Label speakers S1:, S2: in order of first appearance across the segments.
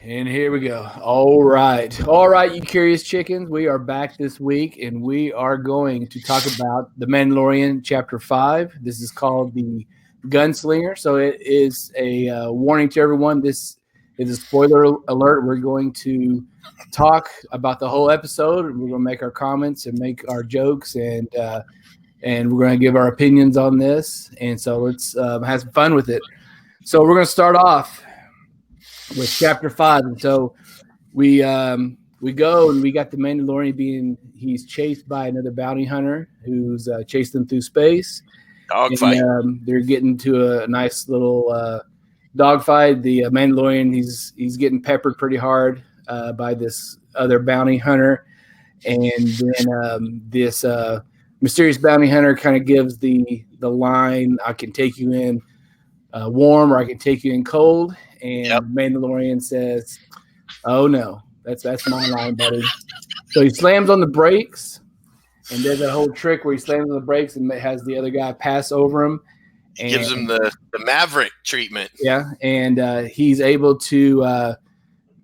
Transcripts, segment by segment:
S1: And here we go. All right, you curious chickens. We are back this week, and we are going to talk about the Mandalorian Chapter 5. This is called the Gunslinger. So it is a warning to everyone. This is a spoiler alert. We're going to talk about the whole episode. We're going to make our comments and make our jokes, and we're going to give our opinions on this. And so let's have some fun with it. So we're going to start off with Chapter 5. And so we go and we got the Mandalorian he's chased by another bounty hunter who's chased them through space.
S2: Dogfight.
S1: They're getting to a nice little dogfight. The Mandalorian, he's getting peppered pretty hard by this other bounty hunter. And then this mysterious bounty hunter kind of gives the line, I can take you in warm or I can take you in cold. And Mandalorian says, "Oh no, that's my line, buddy." So he slams on the brakes, and does that whole trick where he slams on the brakes and has the other guy pass over him. And
S2: gives him the Maverick treatment.
S1: Yeah, and he's able to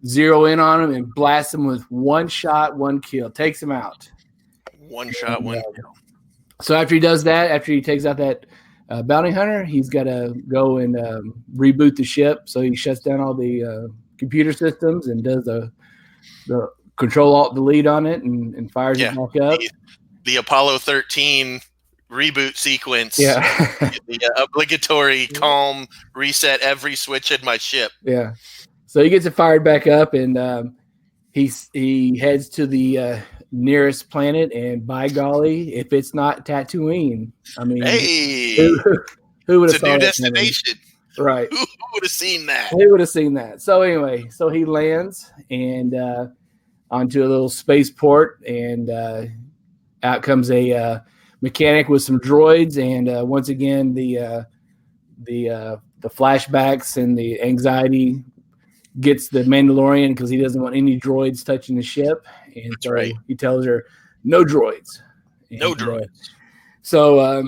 S1: zero in on him and blast him with one shot, one kill, takes him out.
S2: One shot, one kill.
S1: So after he does that, after he takes out that bounty hunter, he's got to go and reboot the ship. So he shuts down all the computer systems and does the Control-Alt-Delete on it and fires it back up.
S2: The Apollo 13 reboot sequence.
S1: Yeah.
S2: The obligatory calm reset every switch in my ship.
S1: Yeah. So he gets it fired back up, and he heads to the nearest planet, and by golly, if it's not Tatooine, I mean,
S2: hey,
S1: who would have
S2: thought? It's a new destination,
S1: right?
S2: Who would have seen that?
S1: Who would have seen that? So anyway, so he lands and onto a little spaceport, and out comes a mechanic with some droids, and once again the flashbacks and the anxiety gets the Mandalorian because he doesn't want any droids touching the ship. And so he tells her, no droids.
S2: No droids.
S1: So,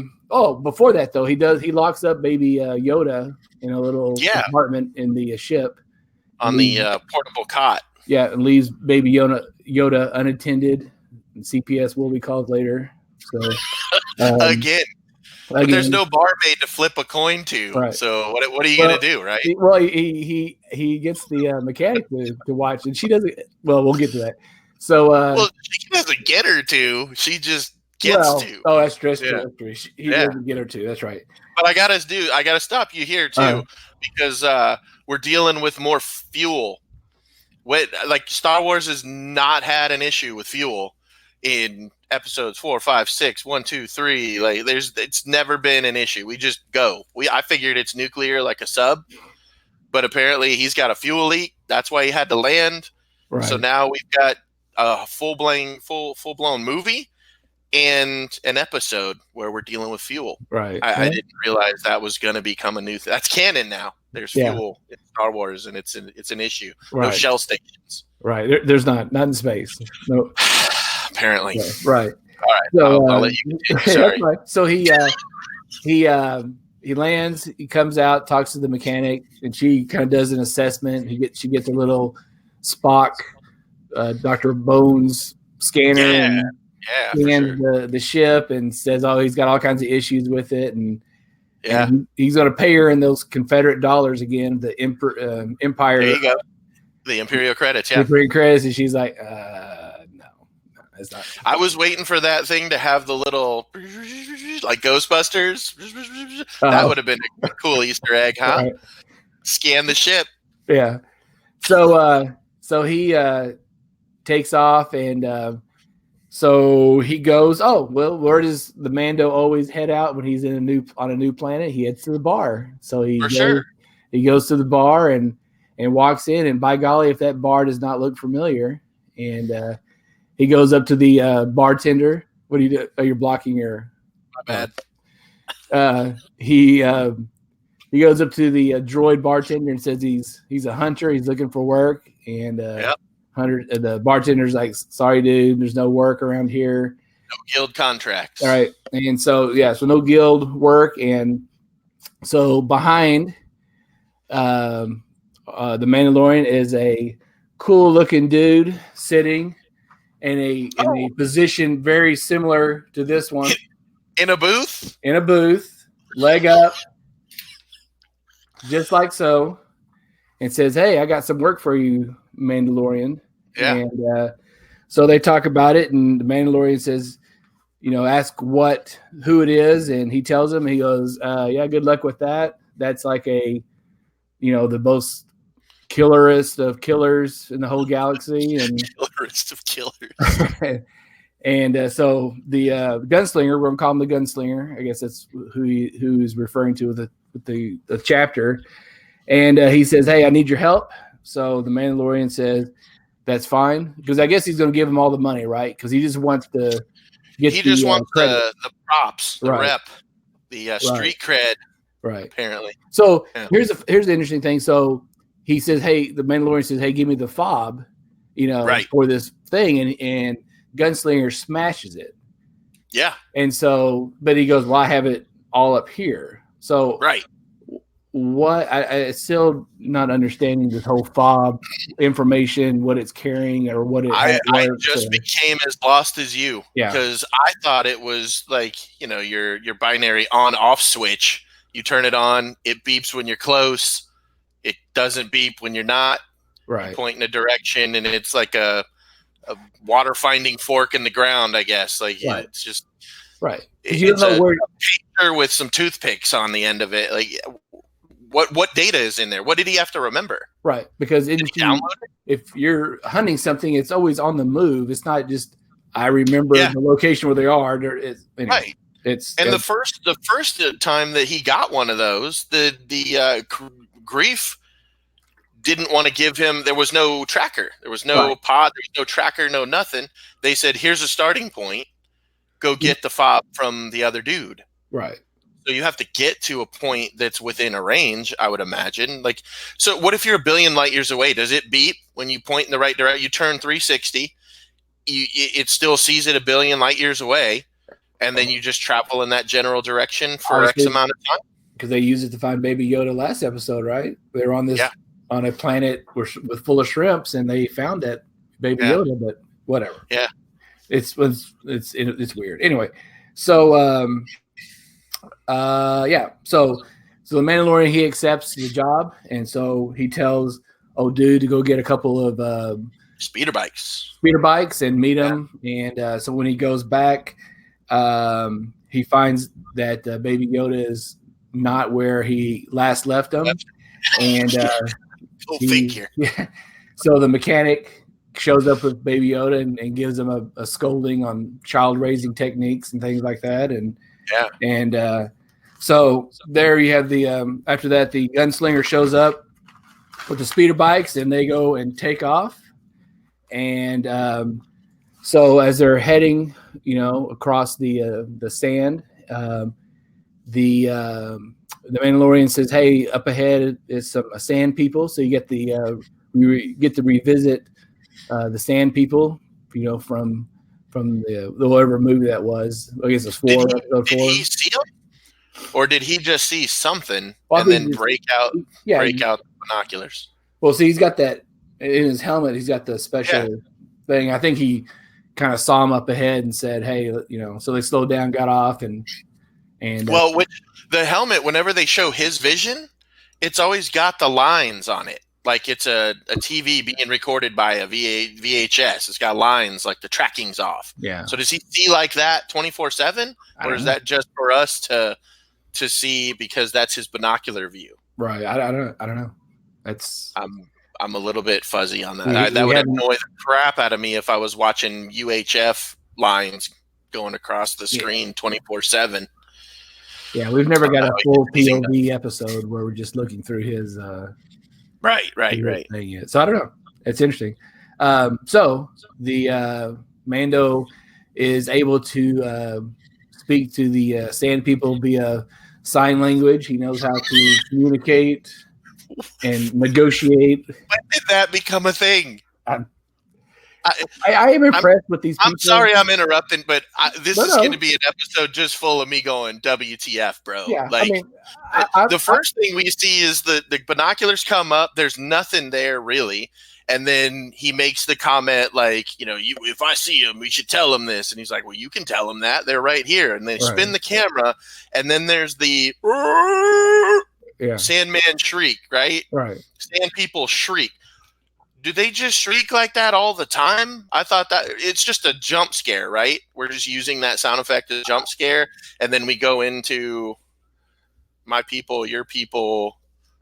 S1: before that, though, he locks up baby Yoda in a little compartment in the ship.
S2: On the portable cot.
S1: Yeah, and leaves baby Yoda unattended. And CPS will be called later. So
S2: Again. But there's no barmaid to flip a coin to. Right. So what are you going to do, right?
S1: He gets the mechanic to watch, and she doesn't. Well, we'll get to that. So
S2: she doesn't get her to. She just gets to.
S1: Oh, that's true. He doesn't get her to. That's right.
S2: But I gotta stop you here too, because we're dealing with more fuel. Like Star Wars has not had an issue with fuel in episodes 4, 5, 6, 1, 2, 3. Like it's never been an issue. We just go. I figured it's nuclear like a sub, but apparently he's got a fuel leak. That's why he had to land. Right. So now we've got a full blown movie and an episode where we're dealing with fuel.
S1: Right.
S2: I didn't realize that was going to become a new thing. That's canon now. There's fuel in Star Wars, and it's an issue. Right. No shell stations.
S1: Right. There's not in space. No.
S2: Apparently.
S1: Right.
S2: All right. So, I'll let you continue. Sorry.
S1: Right. So he lands. He comes out, talks to the mechanic, and she kind of does an assessment. She gets a little Spock, Dr. Bones scanner. And the ship, and says, he's got all kinds of issues with it, and he's going to pay her in those Confederate dollars again. The Empire. There
S2: you go. The Imperial credits. Yeah.
S1: Imperial credits, and she's like, no, it's not.
S2: I was waiting for that thing to have the little like Ghostbusters. That would have been a cool Easter egg, huh? Right. Scan the ship.
S1: Yeah. So he takes off, and so he goes, where does the Mando always head out when he's on a new planet? He heads to the bar. So he goes to the bar and walks in, and by golly, if that bar does not look familiar, and he goes up to the bartender. What do you do? Oh, you're blocking your.
S2: My bad.
S1: He goes up to the droid bartender and says he's a hunter. He's looking for work, and the bartender's like, sorry, dude, there's no work around here.
S2: No guild contracts.
S1: All right. And so no guild work. And so behind the Mandalorian is a cool looking dude sitting in a position very similar to this one.
S2: In a booth?
S1: In a booth, leg up, just like so, and says, "Hey, I got some work for you, Mandalorian."
S2: Yeah.
S1: And so they talk about it, and the Mandalorian says, ask who it is, and he tells him. He goes, "Yeah, good luck with that. That's like the most killerest of killers in the whole galaxy." And
S2: killerest of killers.
S1: And so the gunslinger, we're gonna call him the gunslinger. I guess that's who he's referring to with the chapter. And he says, "Hey, I need your help." So the Mandalorian says, "That's fine," because I guess he's gonna give him all the money, right? Because he just wants to get. He
S2: just wants the props, the
S1: right.
S2: rep, the street cred,
S1: right? Apparently. So here's the interesting thing. So he says, "Hey," the Mandalorian says, "Hey, give me the fob, for this thing," and Gunslinger smashes it.
S2: Yeah.
S1: And so, but he goes, "Well, I have it all up here." So,
S2: right.
S1: What I still not understanding this whole fob information, what it's carrying or what it.
S2: I just became as lost as you.
S1: Yeah.
S2: Because I thought it was like, your binary on-off switch. You turn it on, it beeps when you're close. It doesn't beep when you're not.
S1: Right.
S2: You point in a direction, and it's like a water finding fork in the ground, I guess. Like
S1: right.
S2: It's just
S1: right.
S2: It's a painter with some toothpicks on the end of it. Like what data is in there? What did he have to remember?
S1: Right, because if you're hunting something, it's always on the move. It's not just I remember the location where they are.
S2: Right. The first time that he got one of those, the Grief didn't want to give him. There was no tracker. There was no pod. There was no tracker. No nothing. They said, "Here's a starting point. Go get the fob from the other dude."
S1: Right.
S2: So you have to get to a point that's within a range, I would imagine. Like, so what if you're a billion light years away? Does it beep when you point in the right direction? You turn 360, it still sees it a billion light years away, and then you just travel in that general direction for X amount of time?
S1: Because they used it to find Baby Yoda last episode, right? They were on this on a planet with full of shrimps, and they found that Baby Yoda, but whatever.
S2: Yeah.
S1: It's weird. Anyway, so so the Mandalorian, he accepts the job, and so he tells old dude to go get a couple of
S2: speeder bikes
S1: and meet him. And so when he goes back, he finds that Baby Yoda is not where he last left him, and
S2: figure.
S1: Yeah. So the mechanic shows up with Baby Yoda and gives him a scolding on child raising techniques and things like that. So there you have the after that, the gunslinger shows up with the speeder bikes, and they go and take off. And so as they're heading, across the sand, the Mandalorian says, "Hey, up ahead is a sand people." So you get we get to revisit the sand people, from the whatever movie that was. I guess it's 4.
S2: Did he see them? Or did he just see something and then break out the binoculars?
S1: Well, see, he's got that in his helmet. He's got the special thing. I think he kind of saw him up ahead and said, "Hey," So they slowed down, got off, and
S2: which the helmet, whenever they show his vision, it's always got the lines on it, like it's a TV being recorded by a VHS. It's got lines, like the tracking's off.
S1: Yeah.
S2: So does he see like that 24/7, or is that just for us to see because that's his binocular view?
S1: Right. I don't know. That's
S2: I'm a little bit fuzzy on that. That would annoy the crap out of me if I was watching UHF lines going across the screen 24/7.
S1: Yeah, we've never got a full POV episode where we're just looking through his
S2: right.
S1: thing yet. So I don't know. It's interesting. So the Mando is able to speak to the sand people via sign language. He knows how to communicate and negotiate.
S2: When did that become a thing?
S1: I am impressed with these people.
S2: I'm sorry I'm interrupting, but this is
S1: No.
S2: going to be an episode just full of me going, WTF, bro.
S1: Yeah,
S2: like,
S1: I mean,
S2: the first thing we see is the binoculars come up. There's nothing there, really. And then he makes the comment like, if I see him, we should tell him this. And he's like, well, you can tell him that. They're right here. And they spin the camera. And then there's the Sandman shriek, right?
S1: Right.
S2: Sand people shriek. Do they just shriek like that all the time? I thought that it's just a jump scare, right? We're just using that sound effect as a jump scare. And then we go into my people, your people,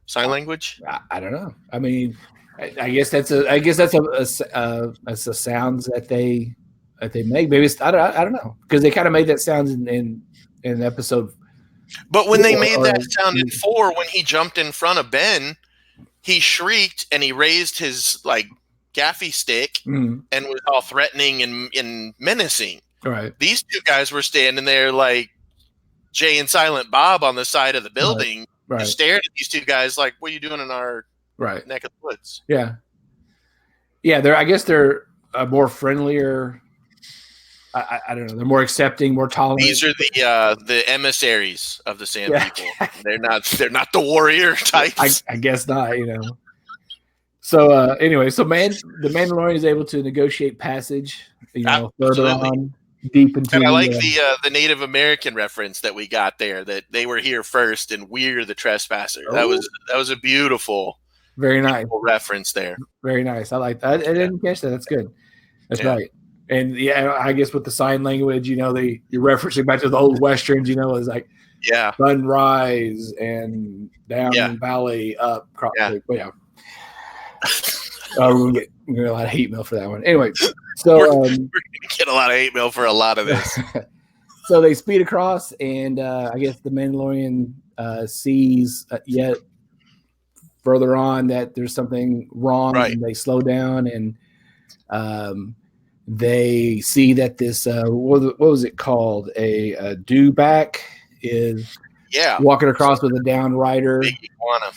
S2: sign language.
S1: I don't know. I mean, I guess that's a sounds that they make. Maybe I don't know, because they kind of made that sound in episode.
S2: But when they made that sound in 4, when he jumped in front of Ben, he shrieked and he raised his like gaffy stick and was all threatening and menacing.
S1: Right.
S2: These two guys were standing there like Jay and Silent Bob on the side of the building, just staring at these two guys like, "What are you doing in our neck of the woods?"
S1: Yeah. I guess they're a more friendlier. I don't know. They're more accepting, more tolerant.
S2: These are the emissaries of the Sand People. They're not the warrior types.
S1: I guess not. So anyway, the Mandalorian is able to negotiate passage. Further on, deep into.
S2: And I like the Native American reference that we got there. That they were here first, and we're the trespasser. That was a beautiful,
S1: very nice
S2: reference there.
S1: Very nice. I like that. I didn't catch that. That's good. That's right. And I guess with the sign language, you're referencing back to the old westerns. Is like sunrise and down valley up. We're gonna get a lot of hate mail for that one. Anyway, so
S2: we're gonna get a lot of hate mail for a lot of this.
S1: So they speed across, and I guess the Mandalorian sees yet further on that there's something wrong, and they slow down, and they see that this what was it called? A dewback is walking across with a down rider.
S2: Big iguana.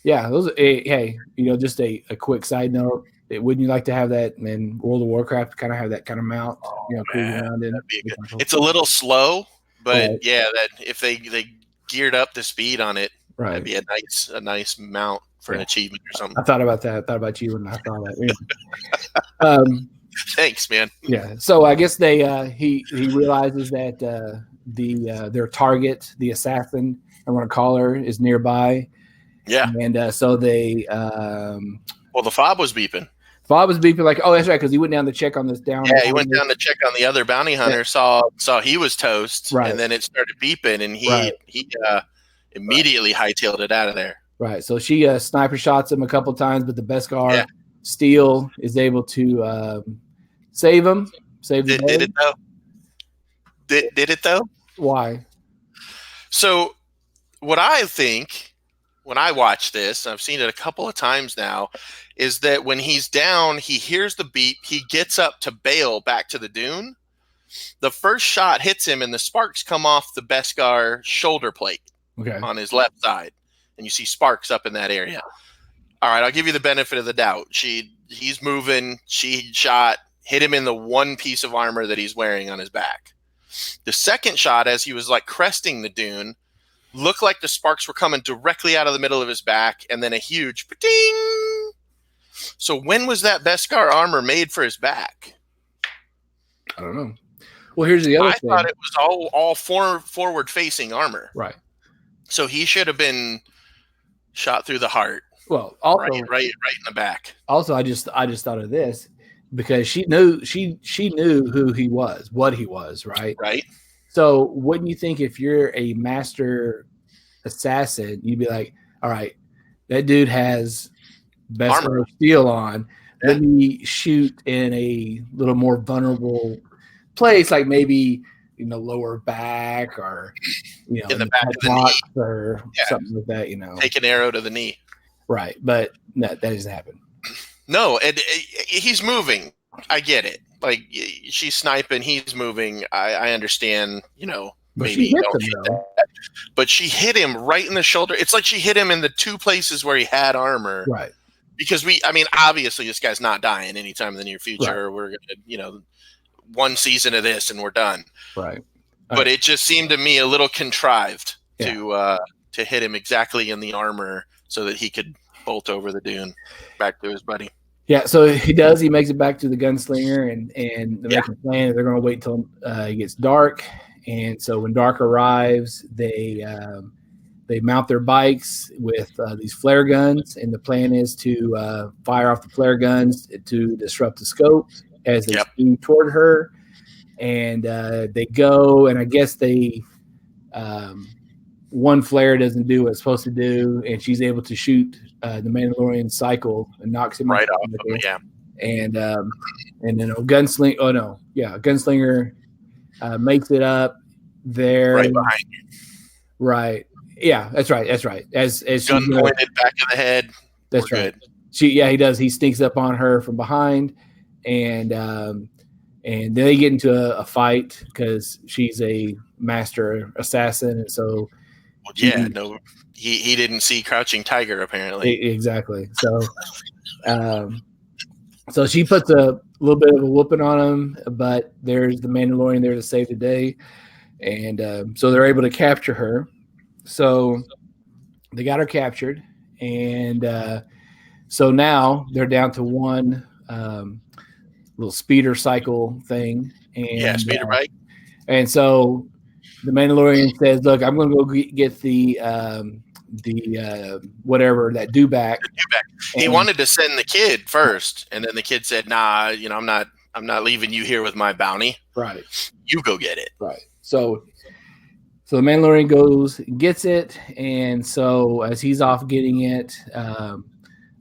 S1: Yeah, those. Hey, just a quick side note. Wouldn't you like to have that in World of Warcraft? Kind of have that kind of mount. Cruising around in.
S2: It's a little slow, but that if they geared up the speed on it, that'd be a nice mount for an achievement or something.
S1: I thought about that. I thought about you when I saw that.
S2: Thanks, man.
S1: Yeah. So I guess he realizes that their target, the assassin, I want to call her, is nearby.
S2: Yeah.
S1: And so they
S2: the fob was beeping.
S1: Fob was beeping like, oh, that's right, because he went down to check on this down.
S2: Yeah, he went down to check on the other bounty hunter, saw he was toast, and then it started beeping, and he immediately hightailed it out of there.
S1: Right. So she sniper shots him a couple times, but the Beskar Steel is able to save him. Did
S2: it though? Did it though?
S1: Why?
S2: So what I think when I watch this, I've seen it a couple of times now, is that when he's down, he hears the beep, he gets up to bail back to the dune. The first shot hits him, and the sparks come off the Beskar shoulder plate on his left side, and you see sparks up in that area. All right, I'll give you the benefit of the doubt. He's moving. She shot, hit him in the one piece of armor that he's wearing on his back. The second shot, as he was like cresting the dune, looked like the sparks were coming directly out of the middle of his back, and then a huge ding. So when was that Beskar armor made for his back?
S1: I don't know. Well, here's the other thing.
S2: I thought it was all forward-facing armor.
S1: Right.
S2: So he should have been shot through the heart.
S1: Well, also,
S2: right in the back.
S1: Also, I just thought of this because she knew who he was, what he was, right?
S2: Right.
S1: So wouldn't you think if you're a master assassin, you'd be like, all right, that dude has Beskar steel on. Yeah. Let me shoot in a little more vulnerable place, like maybe lower back or
S2: in the back of the knee
S1: or something like that.
S2: Take an arrow to the knee.
S1: Right, but no, that doesn't happen.
S2: No, and he's moving. I get it. Like she's sniping, he's moving. I understand. Maybe you don't hit that. But she hit him right in the shoulder. It's like she hit him in the two places where he had armor.
S1: Right.
S2: because obviously this guy's not dying anytime in the near future. Right. We're gonna, one season of this and we're done.
S1: Right.
S2: But it just seemed to me a little contrived to hit him exactly in the armor so that he could bolt over the dune back to his buddy.
S1: Yeah, so he does. He makes it back to the gunslinger, and they make a plan. They're going to wait till it gets dark, and so when dark arrives, they mount their bikes with these flare guns, and the plan is to fire off the flare guns to disrupt the scope as they speed toward her. And they go, and I guess they one flare doesn't do what it's supposed to do, and she's able to shoot the Mandalorian cycle and knocks him
S2: right off.
S1: And then Gunslinger makes it up there.
S2: Right behind you.
S1: Right. Yeah, that's right. As
S2: gun pointed back of the head.
S1: That's right. Good. He does. He sneaks up on her from behind, and then they get into a fight because she's a master assassin, and so.
S2: Well, he didn't see Crouching Tiger apparently.
S1: Exactly. So, so she puts a little bit of a whooping on him, but there's the Mandalorian there to save the day, and so they're able to capture her. So they got her captured, and so now they're down to one little speeder cycle thing, and
S2: speeder bike,
S1: and so. The Mandalorian says, "Look, I'm going to go get the whatever that dewback."
S2: He wanted to send the kid first, and then the kid said, "Nah, I'm not leaving you here with my bounty.
S1: Right,
S2: you go get it."
S1: Right. So the Mandalorian goes, gets it, and so as he's off getting it,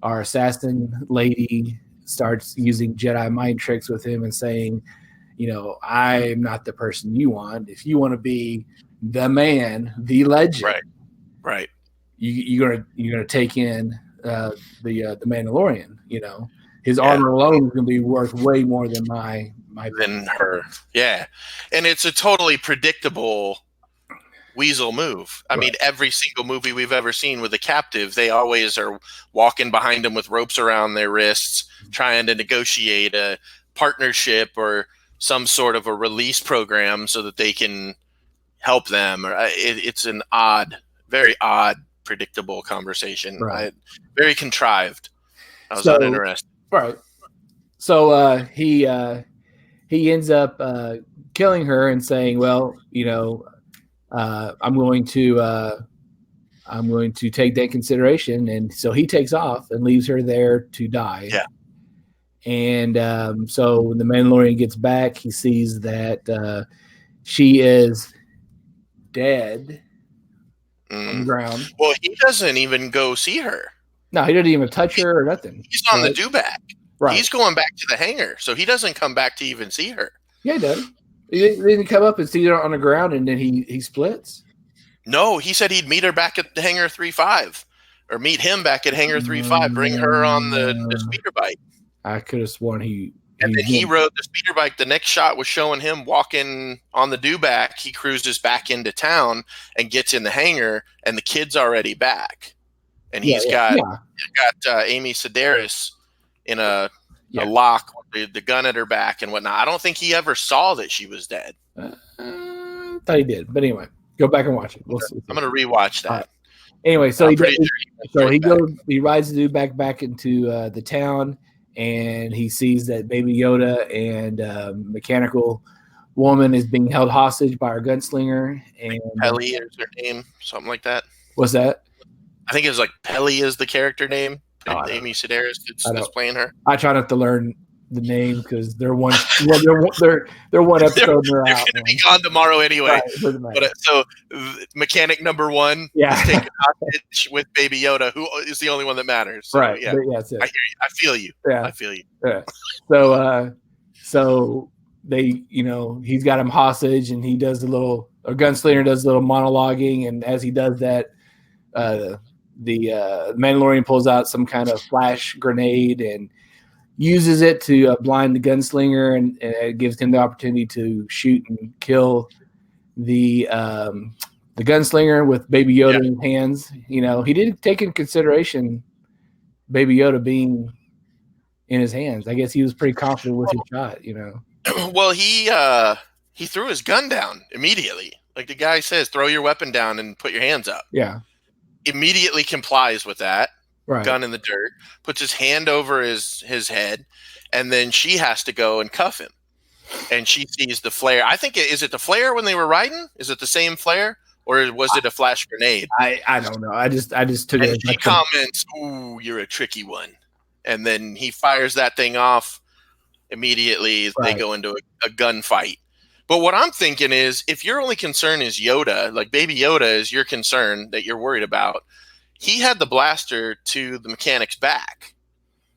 S1: our assassin lady starts using Jedi mind tricks with him and saying, I'm not the person you want. If you want to be the man, the legend,
S2: right,
S1: you're gonna take in the Mandalorian. His armor alone is gonna be worth way more than my
S2: than her. Yeah, and it's a totally predictable weasel move. I mean, every single movie we've ever seen with a captive, they always are walking behind them with ropes around their wrists, trying to negotiate a partnership or some sort of a release program so that they can help them. It's an very odd, predictable conversation. Very contrived. I was not interested.
S1: Right. So he ends up killing her and saying, "Well, I'm going to take that in consideration." And so he takes off and leaves her there to die.
S2: Yeah.
S1: And so when the Mandalorian gets back, he sees that she is dead on the ground.
S2: Well, he doesn't even go see her.
S1: No, he doesn't even touch her or nothing.
S2: He's on the dewback. Right. He's going back to the hangar, so he doesn't come back to even see her.
S1: Yeah, he does. He didn't come up and see her on the ground, and then he splits.
S2: No, he said he'd meet her back at the hangar 3-5, or meet him back at hangar 3-5, bring her on the speeder bike. I
S1: could have sworn he
S2: rode the speeder bike. The next shot was showing him walking on the dewback. He cruises back into town and gets in the hangar, and the kid's already back. And he's got Amy Sedaris in a lock with the gun at her back and whatnot. I don't think he ever saw that she was dead.
S1: Thought he did, but anyway, go back and watch it.
S2: I'm going to rewatch that.
S1: Anyway, so he rides the dude back into the town. And he sees that Baby Yoda and mechanical woman is being held hostage by our gunslinger. And
S2: Pelly is her name, something like that.
S1: What's that?
S2: I think it was like Pelly is the character name. Amy Sedaris is playing her.
S1: I try not to learn the name because they're one episode. They're out.
S2: They're going to be gone tomorrow anyway. But so mechanic number one is taken hostage with Baby Yoda, who is the only one that matters. So,
S1: right.
S2: Yeah.
S1: That's it.
S2: I hear you. I feel you.
S1: Yeah.
S2: I feel you.
S1: Yeah. So they, he's got him hostage, and he does Gunslinger does a little monologuing, and as he does that, the Mandalorian pulls out some kind of flash grenade and uses it to blind the gunslinger, and it gives him the opportunity to shoot and kill the gunslinger with Baby Yoda in his hands. He did take in consideration Baby Yoda being in his hands. I guess he was pretty confident with his shot,
S2: Well, he threw his gun down immediately. Like the guy says, throw your weapon down and put your hands up.
S1: Yeah.
S2: Immediately complies with that.
S1: Right.
S2: Gun in the dirt, puts his hand over his head, and then she has to go and cuff him. And she sees the flare. I think is it the flare when they were riding? Is it the same flare, or was it a flash grenade?
S1: I don't know. I just took it.
S2: And she comments, "Ooh, you're a tricky one," and then he fires that thing off. Immediately, they go into a gunfight. But what I'm thinking is, if your only concern is Yoda, like Baby Yoda is your concern that you're worried about, he had the blaster to the mechanic's back.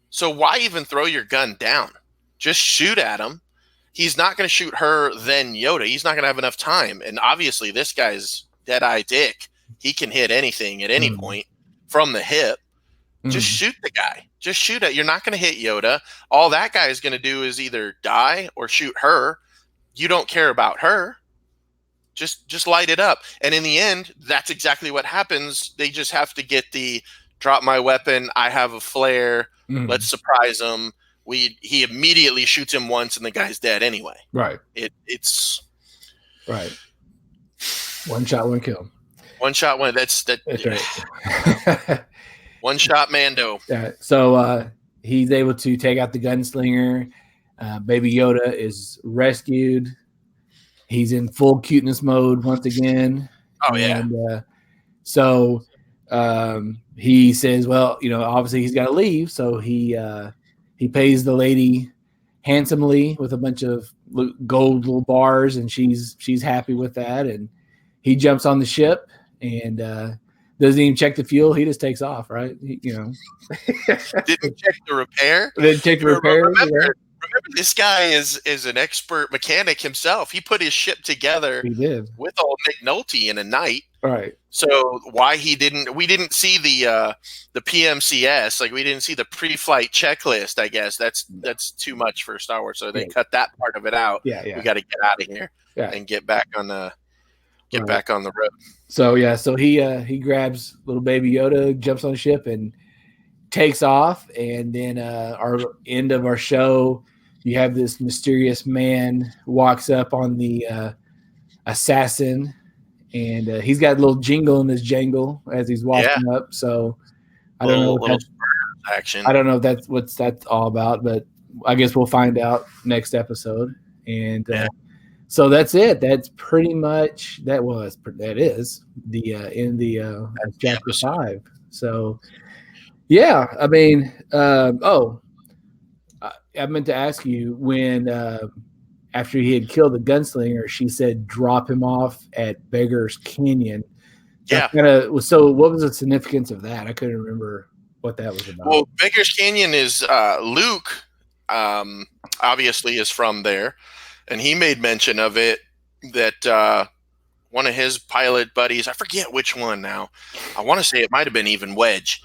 S2: So why even throw your gun down? Just shoot at him. He's not going to shoot her, then Yoda. He's not going to have enough time. And obviously, this guy's Deadeye Dick. He can hit anything at any point from the hip. Just shoot the guy. Just shoot it. You're not going to hit Yoda. All that guy is going to do is either die or shoot her. You don't care about her. Just light it up. And in the end, that's exactly what happens. They just have to get the drop my weapon. I have a flare. Let's surprise him. He immediately shoots him once and the guy's dead anyway.
S1: Right.
S2: It's
S1: right. One shot, one kill.
S2: One shot, one. That's
S1: right.
S2: One shot Mando.
S1: Yeah. So he's able to take out the gunslinger. Baby Yoda is rescued. He's in full cuteness mode once again.
S2: Oh, yeah.
S1: And so he says, well, obviously he's got to leave. So he pays the lady handsomely with a bunch of gold little bars, and she's happy with that. And he jumps on the ship and doesn't even check the fuel. He just takes off, right?
S2: Didn't check the repair.
S1: Didn't check the repair.
S2: Remember, this guy is an expert mechanic himself. He put his ship together.
S1: He did
S2: with old Nick Nolte in a night.
S1: Right.
S2: So why we didn't see the PMCS, like we didn't see the pre-flight checklist. I guess that's too much for Star Wars. So they cut that part of it out.
S1: Yeah.
S2: We got to get out of here and get back on the back on the road.
S1: So he grabs little Baby Yoda, jumps on the ship, and takes off. And then our end of our show, you have this mysterious man walks up on the assassin, and he's got a little jingle in his jangle as he's walking up. So I don't know what
S2: action.
S1: I don't know if that's what that's all about, but I guess we'll find out next episode. And so that's it. That's pretty much that is the in the chapter 5. So yeah, I mean, I meant to ask you when after he had killed the gunslinger, she said drop him off at Beggar's Canyon.
S2: Yeah.
S1: So what was the significance of that? I couldn't remember what that was about.
S2: Well, Beggar's Canyon is Luke obviously is from there, and he made mention of it that one of his pilot buddies, I forget which one now. I want to say it might have been even Wedge.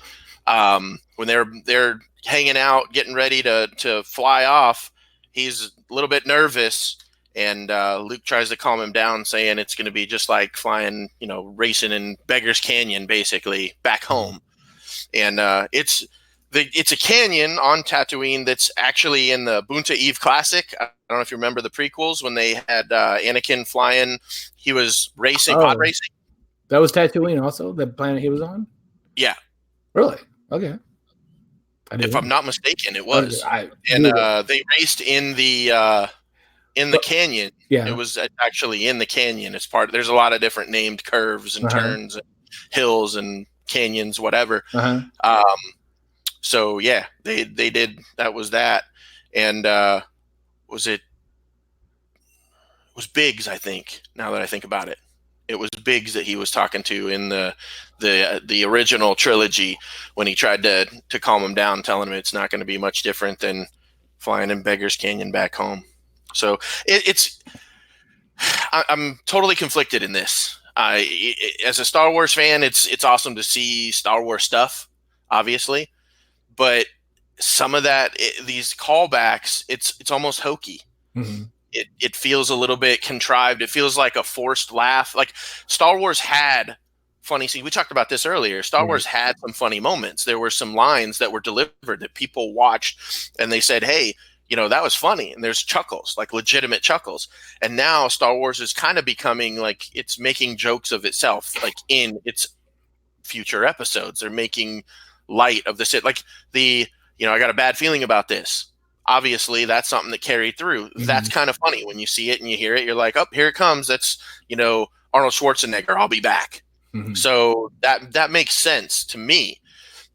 S2: When they're hanging out, getting ready to fly off, he's a little bit nervous, and Luke tries to calm him down, saying it's going to be just like flying, racing in Beggar's Canyon, basically back home. And it's a canyon on Tatooine that's actually in the Boonta Eve Classic. I don't know if you remember the prequels when they had Anakin flying. He was racing, pod racing.
S1: That was Tatooine also, the planet he was on?
S2: Yeah.
S1: Really? Okay.
S2: If I'm not mistaken, it was. They raced in the canyon. Yeah. It was actually in the canyon. It's there's a lot of different named curves and turns and hills and canyons, whatever. So yeah, they did. That was that. And it was Biggs, I think, now that I think about it. It was Biggs that he was talking to in the original trilogy when he tried to calm him down, telling him it's not going to be much different than flying in Beggar's Canyon back home. So I'm totally conflicted in this. As a Star Wars fan, it's awesome to see Star Wars stuff, obviously, but some of that, these callbacks, it's almost hokey. Mm-hmm. It feels a little bit contrived. It feels like a forced laugh. Like Star Wars had funny scene. We talked about this earlier. Star Wars had some funny moments. There were some lines that were delivered that people watched and they said, hey, that was funny. And there's chuckles, like legitimate chuckles. And now Star Wars is kind of becoming like it's making jokes of itself, like in its future episodes. They're making light of this. Like I got a bad feeling about this. Obviously, that's something that carried through. Mm-hmm. That's kind of funny when you see it and you hear it. You're like, oh, here it comes. That's, Arnold Schwarzenegger. I'll be back. Mm-hmm. So that makes sense to me.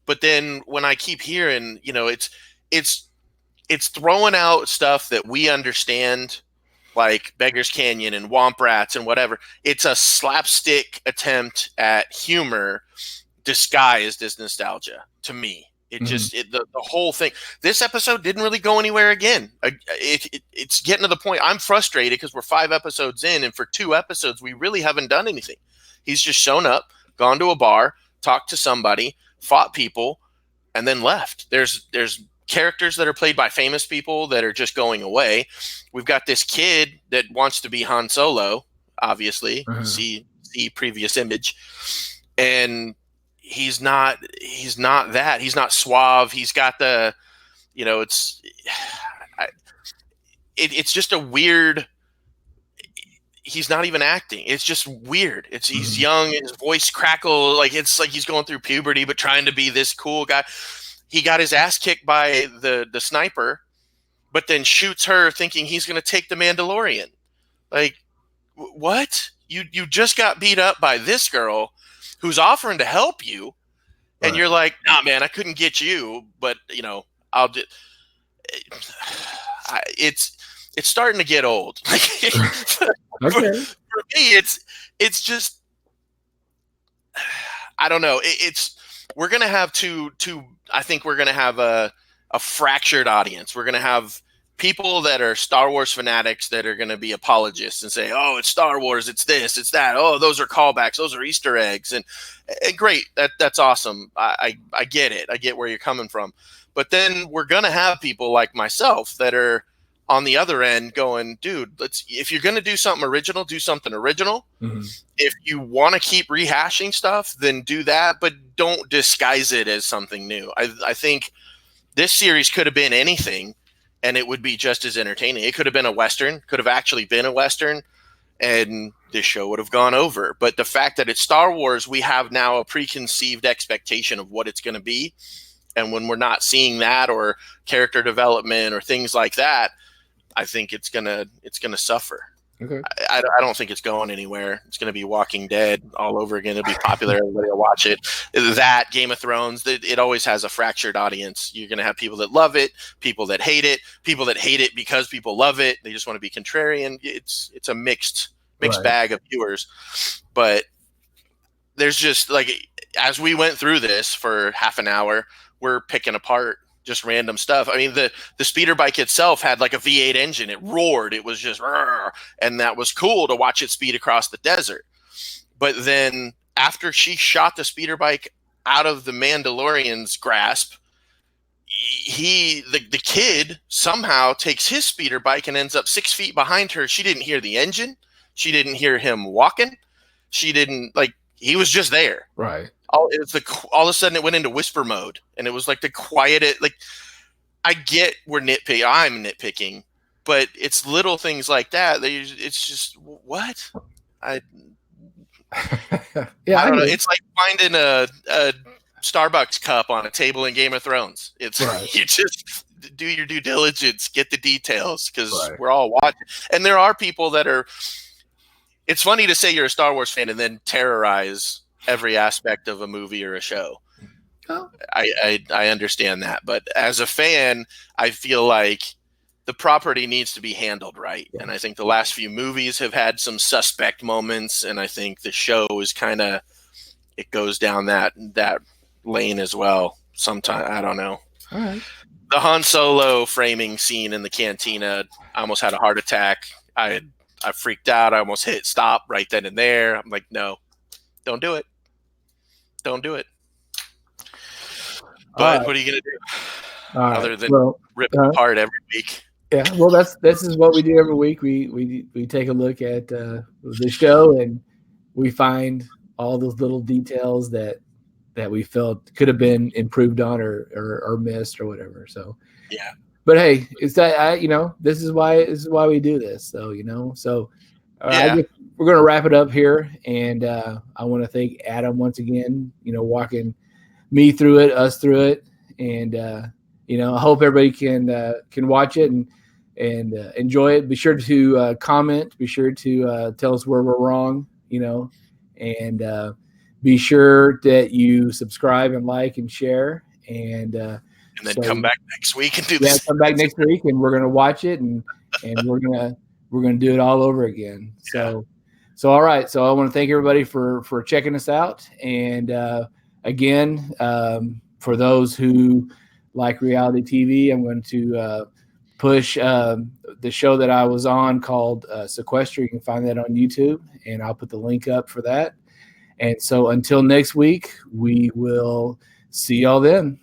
S2: But then when I keep hearing, it's throwing out stuff that we understand, like Beggar's Canyon and Womp Rats and whatever. It's a slapstick attempt at humor disguised as nostalgia to me. It just the whole thing. This episode didn't really go anywhere again. It's getting to the point. I'm frustrated because we're 5 episodes in, and for 2 episodes we really haven't done anything. He's just shown up, gone to a bar, talked to somebody, fought people, and then left. There's characters that are played by famous people that are just going away. We've got this kid that wants to be Han Solo, obviously. See previous image, and he's not that. He's not suave. He's got the, it's just a weird. He's not even acting. It's just weird. He's young. His voice crackles. Like it's like he's going through puberty, but trying to be this cool guy. He got his ass kicked by the sniper, but then shoots her thinking he's going to take the Mandalorian. Like, what? You just got beat up by this girl who's offering to help you, and you're like, nah, man, I couldn't get you, but, I'll do. It's starting to get old. Okay. For me, it's just, I don't know. We're going to have two. I think we're going to have a fractured audience. We're going to have people that are Star Wars fanatics that are going to be apologists and say, oh, it's Star Wars, it's this, it's that. Oh, those are callbacks, those are Easter eggs. And great, that's awesome. I get it. I get where you're coming from. But then we're going to have people like myself that are on the other end going, dude, if you're going to do something original, do something original. Mm-hmm. If you want to keep rehashing stuff, then do that, but don't disguise it as something new. I think this series could have been anything, and it would be just as entertaining. It could have been a Western, could have actually been a Western, and this show would have gone over. But the fact that it's Star Wars, we have now a preconceived expectation of what it's going to be. And when we're not seeing that or character development or things like that, I think it's gonna suffer. Okay. I don't think it's going anywhere. It's going to be Walking Dead all over again. It'll be popular. Everybody will watch it. That, Game of Thrones, it always has a fractured audience. You're going to have people that love it, people that hate it because people love it. They just want to be contrarian. It's a mixed bag of viewers. But there's just, like, as we went through this for half an hour, we're picking apart just random stuff. I mean, the speeder bike itself had like a V8 engine. It roared. It was just, and that was cool to watch it speed across the desert. But then after she shot the speeder bike out of the Mandalorian's grasp, the kid somehow takes his speeder bike and ends up 6 feet behind her. She didn't hear the engine. She didn't hear him walking. She didn't, like, he was just there.
S1: Right.
S2: All of a sudden it went into whisper mode, and it was like the quietest. Like, I get we're nitpicking. I'm nitpicking, but it's little things like that. It's just what I don't know. It's like finding a Starbucks cup on a table in Game of Thrones. It's you just do your due diligence, get the details, because we're all watching. And there are people that are. It's funny to say you're a Star Wars fan and then terrorize every aspect of a movie or a show. Oh. I understand that, but as a fan, I feel like the property needs to be handled right. Yeah. And I think the last few movies have had some suspect moments, and I think the show is kind of, it goes down that lane as well. Sometimes, I don't know.
S1: All right.
S2: The Han Solo framing scene in the cantina, I almost had a heart attack. I freaked out. I almost hit stop right then and there. I'm like, no, don't do it. Don't do it. But what are you going to do other than rip it apart every week?
S1: Yeah, well, this is what we do every week. We take a look at the show, and we find all those little details that we felt could have been improved on or missed or whatever. So
S2: Yeah.
S1: But hey, it's that this is why we do this. So I guess we're going to wrap it up here, and I want to thank Adam once again. Walking me through it, us through it, and I hope everybody can watch it and enjoy it. Be sure to comment. Be sure to tell us where we're wrong. And be sure that you subscribe and like and share and
S2: then come back next week and do this.
S1: Come back next week, and we're gonna watch it, and we're gonna do it all over again. So all right. So I want to thank everybody for checking us out, and again, for those who like reality TV, I'm going to push the show that I was on called Sequester. You can find that on YouTube, and I'll put the link up for that. And so until next week, we will see y'all then.